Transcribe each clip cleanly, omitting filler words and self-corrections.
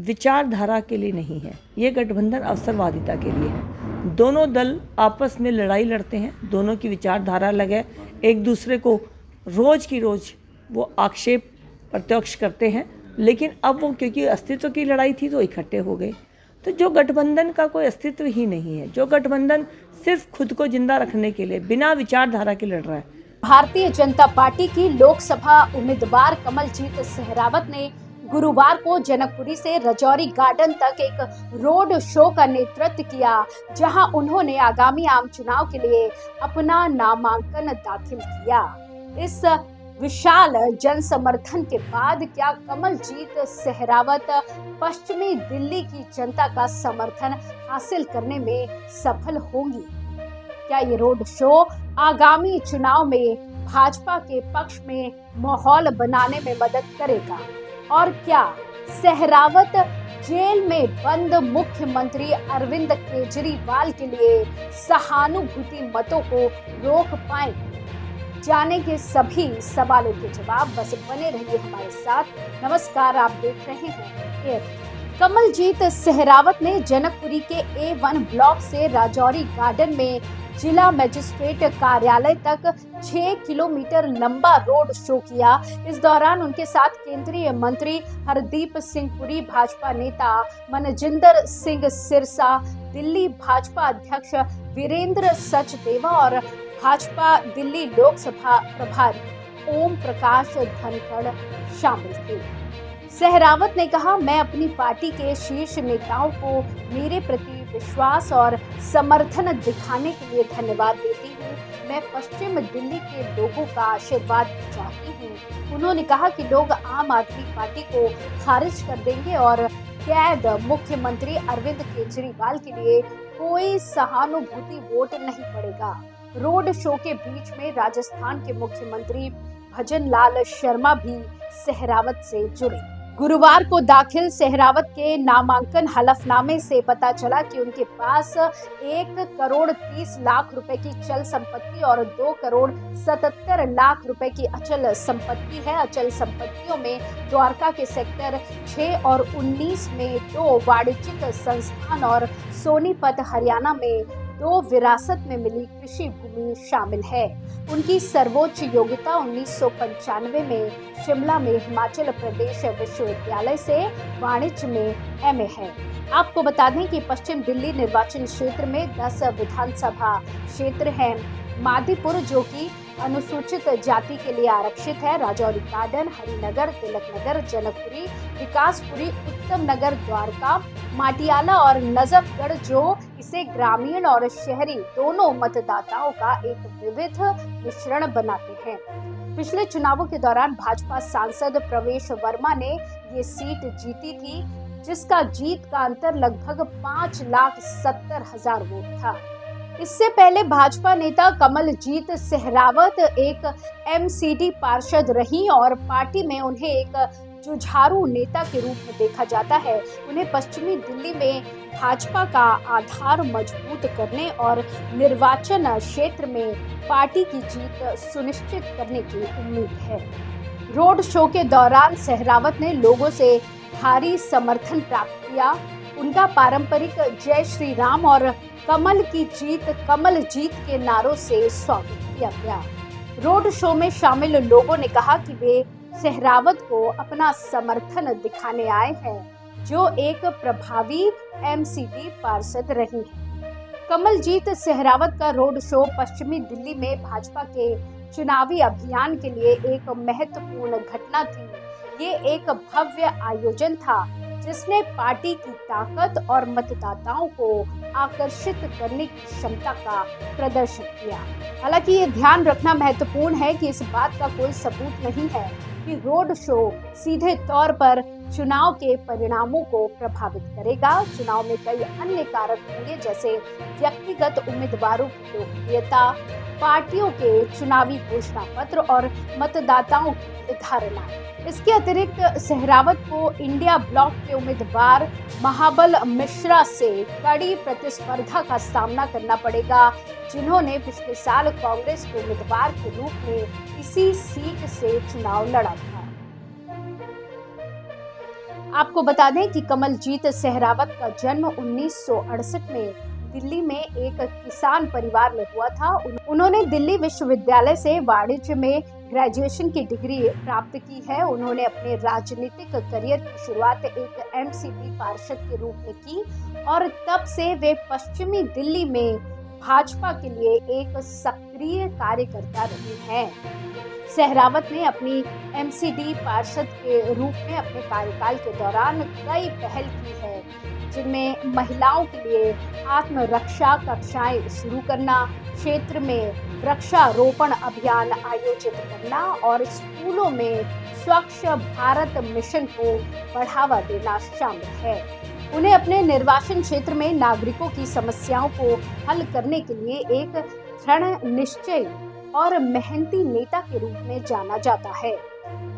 विचारधारा के लिए नहीं है, ये गठबंधन अवसरवादिता के लिए है। दोनों दल आपस में लड़ाई लड़ते हैं, दोनों की विचारधारा अलग है, एक दूसरे को रोज की रोज वो आक्षेप प्रत्यक्ष करते हैं, लेकिन अब वो क्योंकि अस्तित्व की लड़ाई थी तो इकट्ठे हो गए। तो जो गठबंधन का कोई अस्तित्व ही नहीं है, जो गठबंधन सिर्फ खुद को जिंदा रखने के लिए बिना विचारधारा के लड़ रहा है। भारतीय जनता पार्टी की लोकसभा उम्मीदवार कमलजीत सहरावत ने गुरुवार को जनकपुरी से राजौरी गार्डन तक एक रोड शो का नेतृत्व किया, जहां उन्होंने आगामी आम चुनाव के लिए अपना नामांकन दाखिल किया। इस विशाल जन समर्थन के बाद क्या कमलजीत सहरावत पश्चिमी दिल्ली की जनता का समर्थन हासिल करने में सफल होंगी? क्या ये रोड शो आगामी चुनाव में भाजपा के पक्ष में माहौल बनाने में मदद करेगा? और क्या सहरावत जेल में बंद मुख्यमंत्री अरविंद केजरीवाल के लिए सहानुभूति मतों को रोक पाएंगे? जानेंगे सभी सवालों के जवाब, बस बने रहिए हमारे साथ। नमस्कार, आप देख रहे हैं। कमलजीत सहरावत ने जनकपुरी के A1 ब्लॉक से राजौरी गार्डन में जिला मजिस्ट्रेट कार्यालय तक 6 किलोमीटर लंबा रोड शो किया। इस दौरान उनके साथ केंद्रीय मंत्री हरदीप सिंह पुरी, भाजपा नेता मनजिंदर सिंह सिरसा, दिल्ली भाजपा अध्यक्ष वीरेंद्र सचदेवा और भाजपा दिल्ली लोकसभा प्रभारी ओम प्रकाश धनखड़ शामिल थे। सहरावत ने कहा, मैं अपनी पार्टी के शीर्ष नेताओं को मेरे प्रति विश्वास और समर्थन दिखाने के लिए धन्यवाद देती हूँ। मैं पश्चिम दिल्ली के लोगों का आशीर्वाद चाहती हूँ। उन्होंने कहा कि लोग आम आदमी पार्टी को खारिज कर देंगे और कैद मुख्यमंत्री अरविंद केजरीवाल के लिए कोई सहानुभूति वोट नहीं पड़ेगा। रोड शो के बीच में राजस्थान के मुख्यमंत्री भजन लाल शर्मा भी सहरावत से जुड़े। गुरुवार को दाखिल सहरावत के नामांकन हलफनामे से पता चला कि उनके पास 1 करोड़ 30 लाख रुपए की चल संपत्ति और 2 करोड़ 77 लाख रुपए की अचल संपत्ति है। अचल संपत्तियों में द्वारका के सेक्टर 6 और 19 में 2 वाणिज्यिक संस्थान और सोनीपत हरियाणा में 2 विरासत में मिली कृषि भूमि शामिल है। उनकी सर्वोच्च योग्यता 1995 में शिमला में हिमाचल प्रदेश विश्वविद्यालय से वाणिज्य में MA है। आपको बता दें कि पश्चिम दिल्ली निर्वाचन क्षेत्र में 10 विधानसभा क्षेत्र हैं। मादीपुर, जो कि अनुसूचित जाति के लिए आरक्षित है, राजौरी गार्डन, हरिनगर, तिलक नगर, जनकपुरी, विकासपुरी, उत्तम नगर, द्वारका, माटियाला और नजफगढ़, जो इसे ग्रामीण और शहरी दोनों मतदाताओं का एक विविध मिश्रण बनाते हैं। पिछले चुनावों के दौरान भाजपा सांसद प्रवेश वर्मा ने ये सीट जीती थी, जिसका जीत का अंतर लगभग 5,70,000 वोट था। इससे पहले भाजपा नेता कमलजीत सहरावत एक MCD पार्षद रही और पार्टी में उन्हें एक जुझारू नेता के रूप में देखा जाता है। उन्हें पश्चिमी दिल्ली में भाजपा का आधार मजबूत करने और निर्वाचन क्षेत्र में पार्टी की जीत सुनिश्चित करने की उम्मीद है। रोड शो के दौरान सहरावत ने लोगों से भारी समर्थन प्राप्त किया। उनका पारंपरिक जय श्री राम और कमल की जीत, कमल जीत के नारों से स्वागत किया गया। रोड शो में शामिल लोगों ने कहा कि वे सहरावत को अपना समर्थन दिखाने आए हैं, जो एक प्रभावी MCD पार्षद रही है। कमलजीत सहरावत का रोड शो पश्चिमी दिल्ली में भाजपा के चुनावी अभियान के लिए एक महत्वपूर्ण घटना थी। ये एक भव्य आयोजन था जिसने पार्टी की ताकत और मतदाताओं को आकर्षित करने की क्षमता का प्रदर्शन किया। हालांकि ये ध्यान रखना महत्वपूर्ण है कि इस बात का कोई सबूत नहीं है कि रोड शो सीधे तौर पर चुनाव के परिणामों को प्रभावित करेगा। चुनाव में कई अन्य कारक होंगे, जैसे व्यक्तिगत उम्मीदवारों की लोकप्रियता, पार्टियों के चुनावी घोषणा पत्र और मतदाताओं की धारणा। इसके अतिरिक्त सहरावत को इंडिया ब्लॉक के उम्मीदवार महाबल मिश्रा से कड़ी प्रतिस्पर्धा का सामना करना पड़ेगा, जिन्होंने पिछले साल कांग्रेस के उम्मीदवार के रूप में इसी सीट से चुनाव लड़ा था। आपको बता दें कि कमलजीत सहरावत का जन्म 1968 में दिल्ली में एक किसान परिवार में हुआ था। उन्होंने दिल्ली विश्वविद्यालय से वाणिज्य में ग्रेजुएशन की डिग्री प्राप्त की है। उन्होंने अपने राजनीतिक करियर की शुरुआत एक एमसीडी पार्षद के रूप में की और तब से वे पश्चिमी दिल्ली में भाजपा के लिए एक सक्रिय कार्यकर्ता रहे हैं। सहरावत ने अपनी एमसीडी पार्षद के रूप में अपने कार्यकाल के दौरान कई पहल की है, जिनमें महिलाओं के लिए आत्मरक्षा कक्षाएं शुरू करना, क्षेत्र में वृक्षारोपण अभियान आयोजित करना और स्कूलों में स्वच्छ भारत मिशन को बढ़ावा देना शामिल है। उन्हें अपने निर्वाचन क्षेत्र में नागरिकों की समस्याओं को हल करने के लिए एक दृढ़ निश्चय और मेहनती नेता के रूप में जाना जाता है।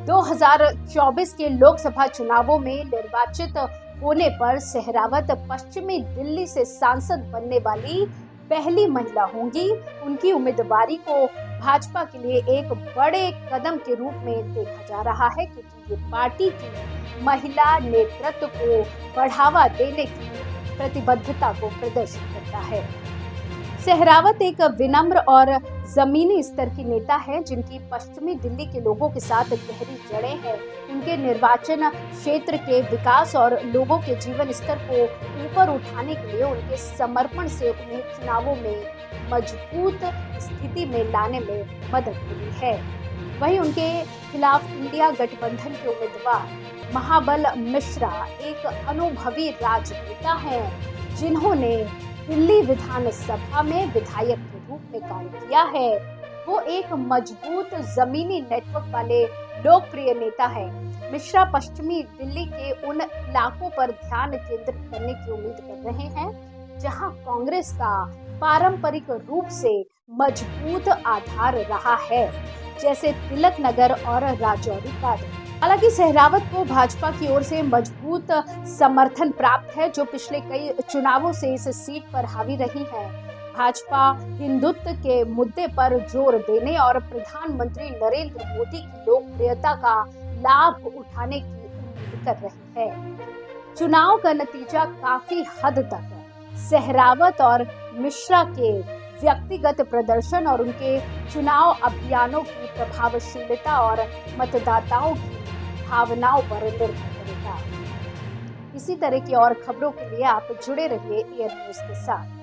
2024 के लोकसभा चुनावों में निर्वाचित होने पर सहरावत पश्चिमी दिल्ली से सांसद बनने वाली पहली महिला होंगी। उनकी उम्मीदवारी को भाजपा के लिए एक बड़े कदम के रूप में देखा जा रहा है, क्योंकि ये पार्टी की महिला नेतृत्व को बढ़ावा देने की प्रतिबद्धता को प्रदर्शित करता है। सहरावत एक विनम्र और जमीनी स्तर की नेता है, जिनकी पश्चिमी दिल्ली के लोगों के साथ गहरी जड़ें हैं। उनके निर्वाचन क्षेत्र के विकास और लोगों के जीवन स्तर को ऊपर उठाने के लिए उनके समर्पण से उन्हें चुनावों में मजबूत स्थिति में लाने में मदद मिली है। वहीं उनके खिलाफ इंडिया गठबंधन के उम्मीदवार महाबल मिश्रा एक अनुभवी राजनेता हैं, जिन्होंने दिल्ली विधानसभा में विधायक के रूप में कार्य किया है। वो एक मजबूत जमीनी नेटवर्क वाले लोकप्रिय नेता है। मिश्रा पश्चिमी दिल्ली के उन इलाकों पर ध्यान केंद्रित करने की उम्मीद कर रहे हैं जहां कांग्रेस का पारंपरिक रूप से मजबूत आधार रहा है, जैसे तिलक नगर और राजौरी गार्डन। हालांकि सहरावत को भाजपा की ओर से मजबूत समर्थन प्राप्त है, जो पिछले कई चुनावों से इस सीट पर हावी रही है। भाजपा हिंदुत्व के मुद्दे पर जोर देने और प्रधानमंत्री नरेंद्र मोदी की लोकप्रियता का लाभ उठाने की उम्मीद कर रही है। चुनाव का नतीजा काफी हद तक सहरावत और मिश्रा के व्यक्तिगत प्रदर्शन और उनके चुनाव अभियानों की प्रभावशीलता और मतदाताओं की भावनाओं पर निर्भर करेगा। इसी तरह की और खबरों के लिए आप जुड़े रहिए एयर न्यूज के साथ।